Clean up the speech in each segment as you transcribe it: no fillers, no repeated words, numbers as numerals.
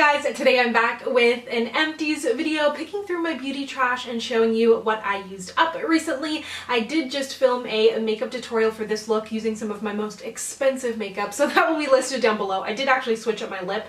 guys, today I'm back with an Empties video, picking through my beauty trash and showing you what I used up recently. I did just film a makeup tutorial for this look using some of my most expensive makeup, so that will be listed down below. I did actually switch up my lip.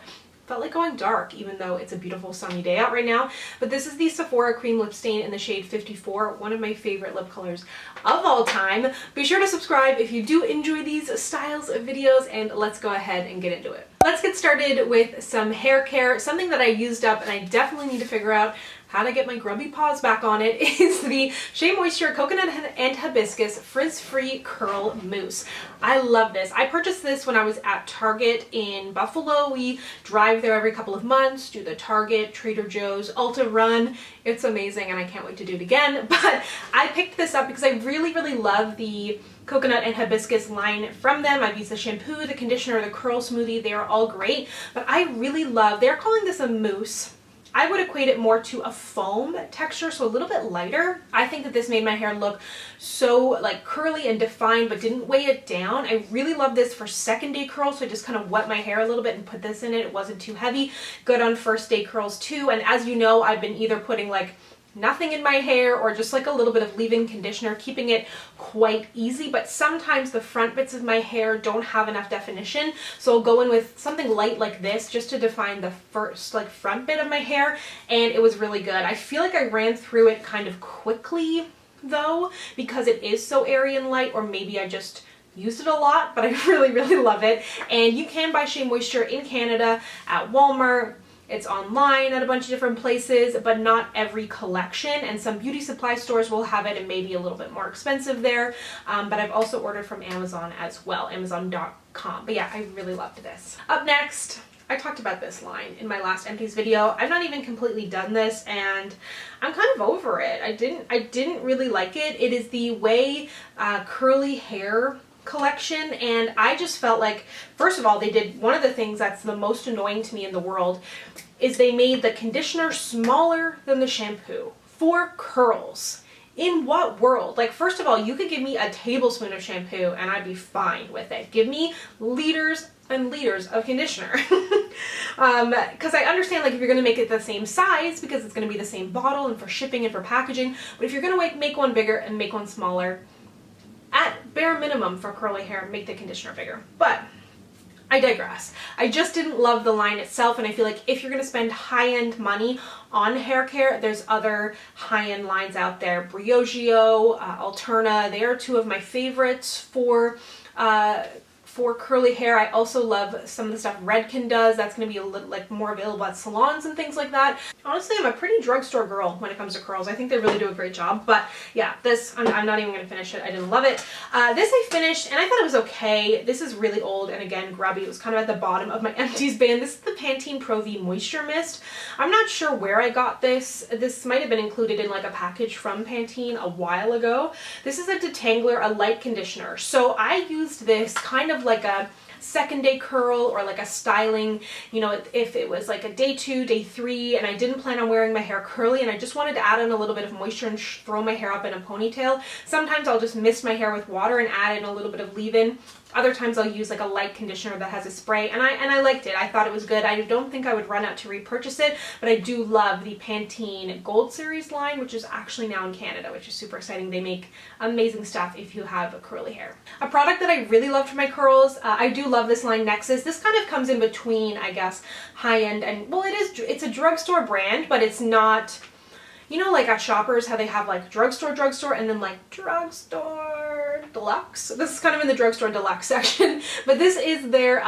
Felt like going dark even though it's a beautiful sunny day out right now. But this is the Sephora cream lip stain in the shade 54, one of my favorite lip colors of all time. Be sure to subscribe if you do enjoy these styles of videos, and let's go ahead and get into it. Let's get started with some hair care. Something that I used up and I definitely need to figure out how to get my grubby paws back on it is the Shea Moisture Coconut and Hibiscus Frizz-Free Curl Mousse. I love this. I purchased this when I was at Target in Buffalo. We drive there every couple of months, do the Target, Trader Joe's, Ulta run. It's amazing and I can't wait to do it again. But I picked this up because I really love the coconut and hibiscus line from them. I've used the shampoo, the conditioner, the curl smoothie. They are all great, but I really love, they're calling this a mousse. I would equate it more to a foam texture, so a little bit lighter. I think that this made my hair look so like curly and defined, but didn't weigh it down. I really love this for second day curls, so I just kind of wet my hair a little bit and put this in it. It wasn't too heavy. Good on first day curls too. And as you know, I've been either putting like nothing in my hair or just like a little bit of leave-in conditioner, keeping it quite easy. But sometimes the front bits of my hair don't have enough definition, so I'll go in with something light like this just to define the first like front bit of my hair, and it was really good. I feel like I ran through it kind of quickly though because it is so airy and light, or maybe I just used it a lot, but I really love it. And you can buy Shea Moisture in Canada at Walmart. It's online at a bunch of different places, but not every collection, and some beauty supply stores will have it and maybe a little bit more expensive there. But I've also ordered from Amazon as well, Amazon.com. But yeah, I really loved this. Up next, I talked about this line in my last Empties video. I've not even completely done this and I'm kind of over it. I didn't really like it. It is the Ouai Curly Hair collection, and I just felt like, first of all, they did one of the things that's the most annoying to me in the world is they made the conditioner smaller than the shampoo for curls. In what world? Like, first of all, you could give me a tablespoon of shampoo and I'd be fine with it. Give me liters and liters of conditioner. Because I understand, like, if you're going to make it the same size because it's going to be the same bottle and for shipping and for packaging, but if you're going to make one bigger and make one smaller, at bare minimum for curly hair, make the conditioner bigger. But I digress. I just didn't love the line itself, and I feel like if you're going to spend high-end money on hair care, there's other high-end lines out there. Briogeo, Alterna, they are two of my favorites for curly hair. I also love some of the stuff Redken does. That's going to be a little like more available at salons and things like that. Honestly, I'm a pretty drugstore girl when it comes to curls. I think they really do a great job. But yeah, this, I'm not even going to finish it. I didn't love it. This I finished and I thought it was okay. This is really old and again grubby. It was kind of at the bottom of my Empties bin. This is the Pantene Pro V Moisture Mist. I'm not sure where I got this. This might have been included in like a package from Pantene a while ago. This is a detangler, a light conditioner. So I used this kind of like a second day curl or like a styling, you know, if it was like a day 2, day 3 and I didn't plan on wearing my hair curly and I just wanted to add in a little bit of moisture and throw my hair up in a ponytail. Sometimes I'll just mist my hair with water and add in a little bit of leave-in. Other times I'll use like a light conditioner that has a spray, and I liked it. I thought it was good. I don't think I would run out to repurchase it, but I do love the Pantene Gold Series line, which is actually now in Canada, which is super exciting. They make amazing stuff if you have curly hair. A product that I really love for my curls, I do love this line Nexus. This kind of comes in between, I guess, high-end and, well, it's a drugstore brand, but it's not, you know, like at Shoppers, how they have like drugstore, and then like drugstore deluxe. This is kind of in the drugstore deluxe section, but this is their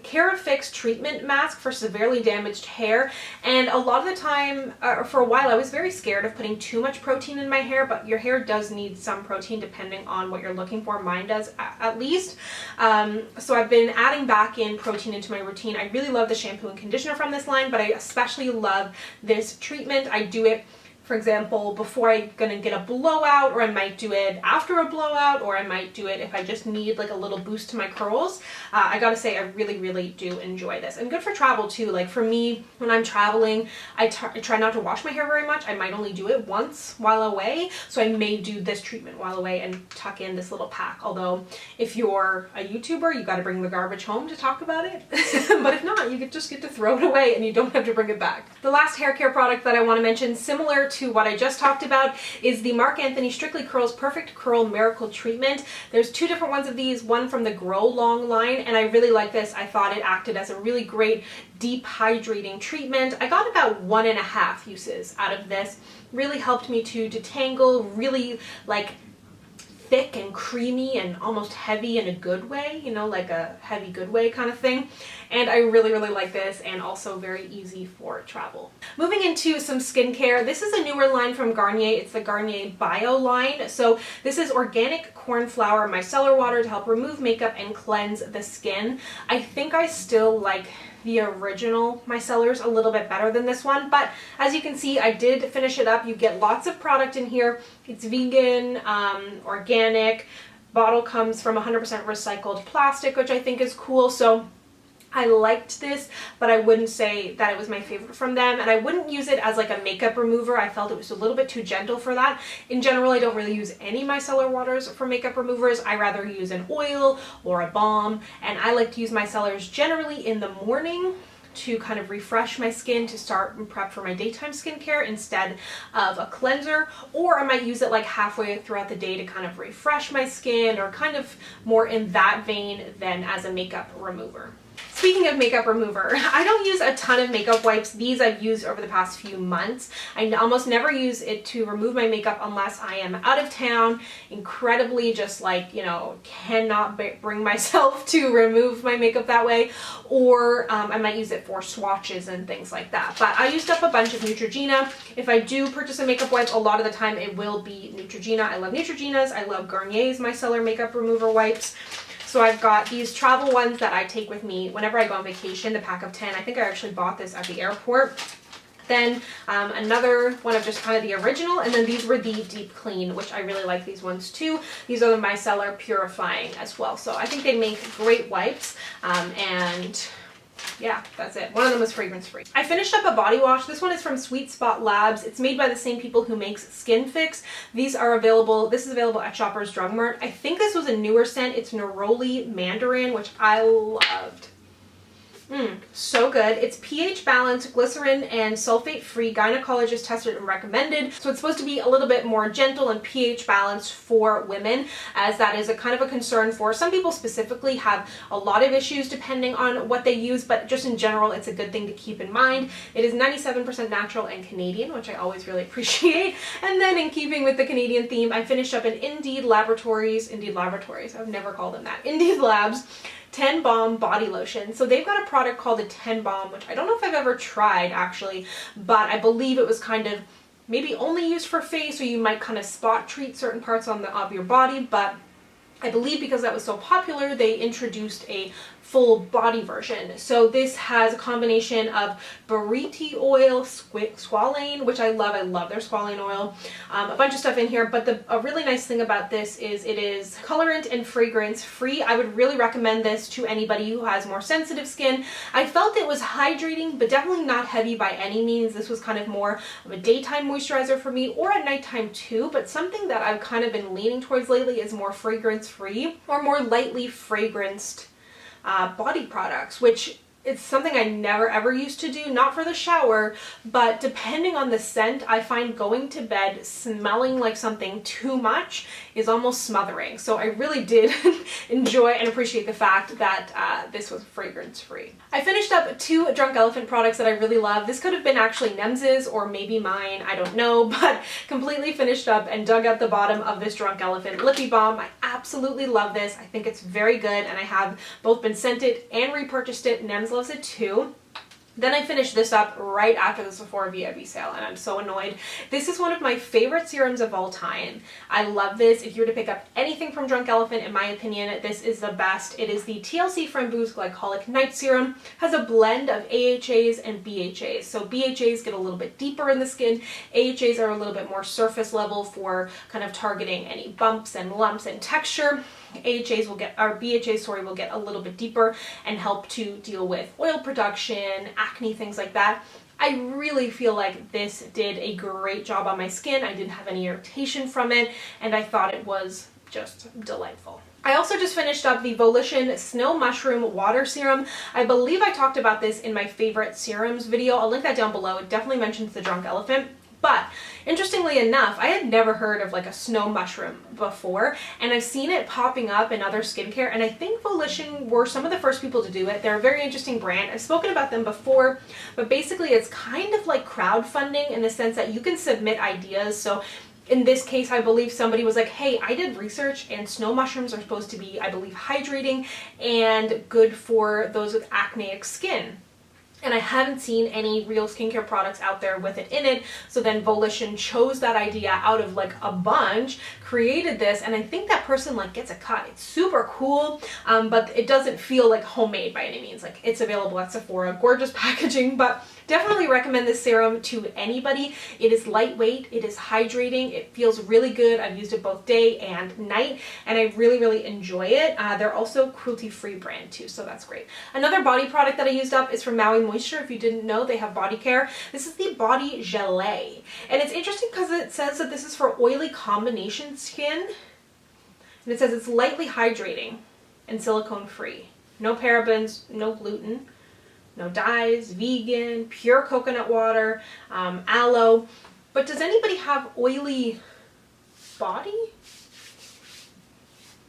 Cara Fix treatment mask for severely damaged hair. And a lot of the time, for a while, I was very scared of putting too much protein in my hair, but your hair does need some protein depending on what you're looking for. Mine does at least. So I've been adding back in protein into my routine. I really love the shampoo and conditioner from this line, but I especially love this treatment. I do it for example, before I'm gonna get a blowout, or I might do it after a blowout, or I might do it if I just need like a little boost to my curls. I gotta say, I really, really do enjoy this. And good for travel too. Like for me, when I'm traveling, I try not to wash my hair very much. I might only do it once while away. So I may do this treatment while away and tuck in this little pack. Although if you're a YouTuber, you gotta bring the garbage home to talk about it. But if not, you just get to throw it away and you don't have to bring it back. The last hair care product that I wanna mention, similar to what I just talked about, is the Marc Anthony Strictly Curls Perfect Curl Miracle Treatment. There's two different ones of these, one from the Grow Long line, and I really like this. I thought it acted as a really great deep hydrating treatment. I got about 1.5 uses out of this. Really helped me to detangle, really like thick and creamy and almost heavy in a good way, you know, like a heavy good way kind of thing. And I really, really like this, and also very easy for travel. Moving into some skincare, this is a newer line from Garnier. It's the Garnier Bio line. So this is organic cornflower micellar water to help remove makeup and cleanse the skin. I think I still like the original micellars a little bit better than this one, but as you can see, I did finish it up. You get lots of product in here. It's vegan, organic. Bottle comes from 100% recycled plastic, which I think is cool. So I liked this, but I wouldn't say that it was my favorite from them, and I wouldn't use it as like a makeup remover. I felt it was a little bit too gentle for that. In general, I don't really use any micellar waters for makeup removers. I rather use an oil or a balm, and I like to use micellars generally in the morning to kind of refresh my skin to start and prep for my daytime skincare instead of a cleanser, or I might use it like halfway throughout the day to kind of refresh my skin, or kind of more in that vein than as a makeup remover. Speaking of makeup remover, I don't use a ton of makeup wipes. These I've used over the past few months. I almost never use it to remove my makeup unless I am out of town, incredibly just like, you know, cannot bring myself to remove my makeup that way, or I might use it for swatches and things like that. But I used up a bunch of Neutrogena. If I do purchase a makeup wipe, a lot of the time it will be Neutrogena. I love Neutrogena's. I love Garnier's micellar makeup remover wipes. So I've got these travel ones that I take with me whenever I go on vacation, the pack of 10. I think I actually bought this at the airport. Then another one of just kind of the original, and then these were the Deep Clean, which I really like these ones too. These are the Micellar Purifying as well. So I think they make great wipes, and yeah, that's it. One of them was fragrance free. I finished up a body wash. This one is from Sweet Spot Labs. It's made by the same people who makes Skin Fix. These are available, this is available at Shoppers Drug Mart. I think this was a newer scent. It's Neroli Mandarin, which I loved. So good. It's pH balanced, glycerin and sulfate free, gynecologist tested and recommended. So it's supposed to be a little bit more gentle and pH balanced for women, as that is a kind of a concern for some people. Specifically have a lot of issues depending on what they use, but just in general, it's a good thing to keep in mind. It is 97% natural and Canadian, which I always really appreciate. And then in keeping with the Canadian theme, I finished up an Indeed Laboratories, I've never called them that, Indeed Labs 10 Balm body lotion. So they've got a product called the 10 Balm, which I don't know if I've ever tried actually, but I believe it was kind of maybe only used for face, or you might kind of spot treat certain parts of your body, but I believe because that was so popular, they introduced a full body version. So this has a combination of buriti oil, squalane, which I love their squalane oil, a bunch of stuff in here, but a really nice thing about this is it is colorant and fragrance free. I would really recommend this to anybody who has more sensitive skin. I felt it was hydrating, but definitely not heavy by any means. This was kind of more of a daytime moisturizer for me, or at nighttime too, but something that I've kind of been leaning towards lately is more fragrance free or more lightly fragranced body products, which it's something I never ever used to do, not for the shower, but depending on the scent, I find going to bed smelling like something too much is almost smothering. So I really did enjoy and appreciate the fact that this was fragrance free. I finished up 2 Drunk Elephant products that I really love. This could have been actually Nems's or maybe mine, I don't know, but completely finished up and dug out the bottom of this Drunk Elephant Lippy Balm. I absolutely love this. I think it's very good, and I have both been scented and repurchased it. Nems loves it too. Then I finished this up right after the Sephora VIB sale, and I'm so annoyed. This is one of my favorite serums of all time. I love this. If you were to pick up anything from Drunk Elephant, in my opinion, this is the best. It is the TLC Framboos Glycolic Night Serum. It has a blend of AHAs and BHAs. So BHAs get a little bit deeper in the skin. AHAs are a little bit more surface level for kind of targeting any bumps and lumps and texture. AHAs will get, or BHAs, sorry, will get a little bit deeper and help to deal with oil production, acne, things like that. I really feel like this did a great job on my skin. I didn't have any irritation from it, and I thought it was just delightful. I also just finished up the Volition Snow Mushroom Water Serum. I believe I talked about this in my favorite serums video. I'll link that down below. It definitely mentions the Drunk Elephant. But interestingly enough, I had never heard of like a snow mushroom before, and I've seen it popping up in other skincare, and I think Volition were some of the first people to do it. They're a very interesting brand. I've spoken about them before, but basically it's kind of like crowdfunding in the sense that you can submit ideas. So in this case, I believe somebody was like, hey, I did research and snow mushrooms are supposed to be, I believe, hydrating and good for those with acneic skin. And I haven't seen any real skincare products out there with it in it. So then Volition chose that idea out of like a bunch, created this, and I think that person like gets a cut. It's super cool, but it doesn't feel like homemade by any means. Like, it's available at Sephora, gorgeous packaging, but definitely recommend this serum to anybody. It is lightweight, it is hydrating, it feels really good. I've used it both day and night, and I really, really enjoy it. They're also cruelty-free brand too, so that's great. Another body product that I used up is from Maui Moisture. If you didn't know, they have body care. This is the Body Gelée, and it's interesting because it says that this is for oily combination skin, and it says it's lightly hydrating and silicone-free. No parabens, no gluten, no dyes, vegan, pure coconut water, aloe. But does anybody have oily body?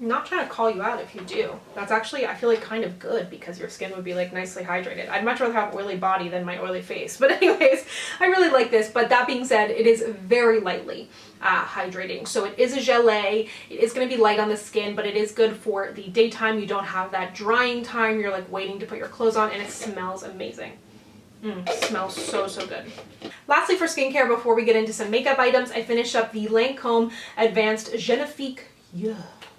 I'm not trying to call you out if you do. That's actually, I feel like, kind of good because your skin would be like nicely hydrated. I'd much rather have oily body than my oily face. But anyways, I really like this. But that being said, it is very lightly hydrating. So it is a gelée. It is going to be light on the skin, but it is good for the daytime. You don't have that drying time. You're like waiting to put your clothes on, and it smells amazing. Smells so, so good. Lastly, for skincare, before we get into some makeup items, I finished up the Lancome Advanced Genifique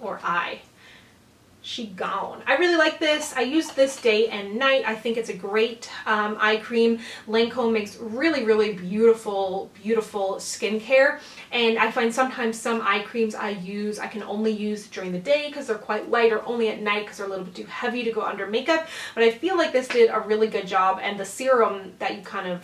or eye. She gone. I really like this. I use this day and night. I think it's a great eye cream. Lancome makes really, really beautiful, beautiful skincare. And I find sometimes some eye creams I can only use during the day because they're quite light, or only at night because they're a little bit too heavy to go under makeup. But I feel like this did a really good job, and the serum that you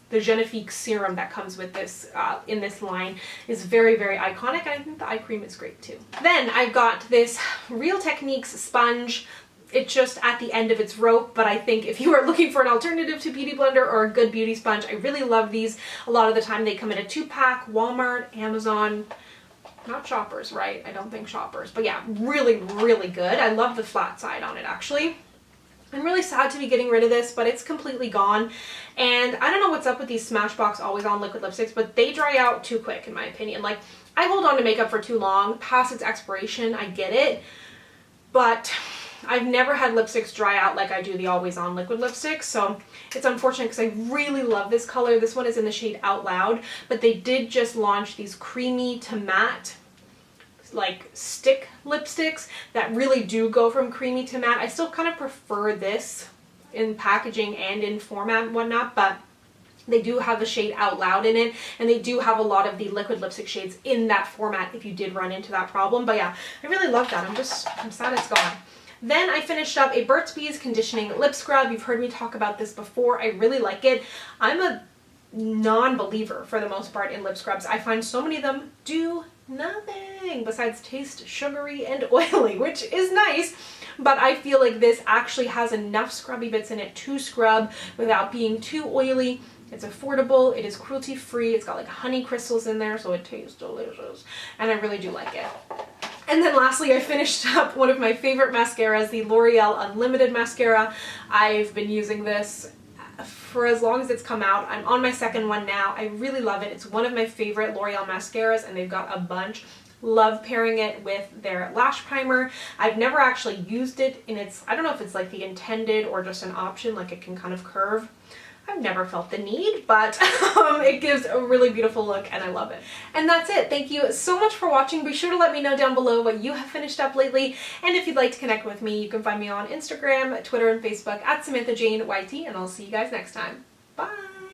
the Genifique serum that comes with this in this line is very, very iconic, and I think the eye cream is great too. Then I've got this Real Techniques sponge. It's just at the end of its rope, but I think if you are looking for an alternative to Beauty Blender or a good beauty sponge, I really love these. A lot of the time they come in a 2-pack, Walmart, Amazon, not Shoppers, right? I don't think Shoppers, but yeah, really, really good. I love the flat side on it, actually. I'm really sad to be getting rid of this, but it's completely gone. And I don't know what's up with these Smashbox Always On liquid lipsticks, but they dry out too quick, in my opinion. Like, I hold on to makeup for too long, past its expiration, I get it. But I've never had lipsticks dry out like I do the Always On liquid lipsticks, so it's unfortunate because I really love this color. This one is in the shade Out Loud, but they did just launch these creamy to matte like stick lipsticks that really do go from creamy to matte. I still kind of prefer this in packaging and in format and whatnot, but they do have the shade Out Loud in it, and they do have a lot of the liquid lipstick shades in that format if you did run into that problem. But yeah, I really love that. I'm sad it's gone. Then I finished up a Burt's Bees Conditioning Lip Scrub. You've heard me talk about this before. I really like it. I'm a non-believer for the most part in lip scrubs. I find so many of them do nothing besides taste sugary and oily, which is nice, but I feel like this actually has enough scrubby bits in it to scrub without being too oily. It's affordable, it is cruelty free, it's got like honey crystals in there, so it tastes delicious, and I really do like it. And then lastly, I finished up one of my favorite mascaras, the L'Oreal Unlimited Mascara. I've been using this for as long as it's come out. I'm on my second one now. I really love it. It's one of my favorite L'Oreal mascaras, and they've got a bunch. Love pairing it with their lash primer. I've never actually used it in its, I don't know if it's like the intended or just an option, like it can kind of curve. I've never felt the need, but it gives a really beautiful look and I love it. And that's it. Thank you so much for watching. Be sure to let me know down below what you have finished up lately, and if you'd like to connect with me, you can find me on Instagram, Twitter, and Facebook at SamanthaJaneYT, and I'll see you guys next time. Bye!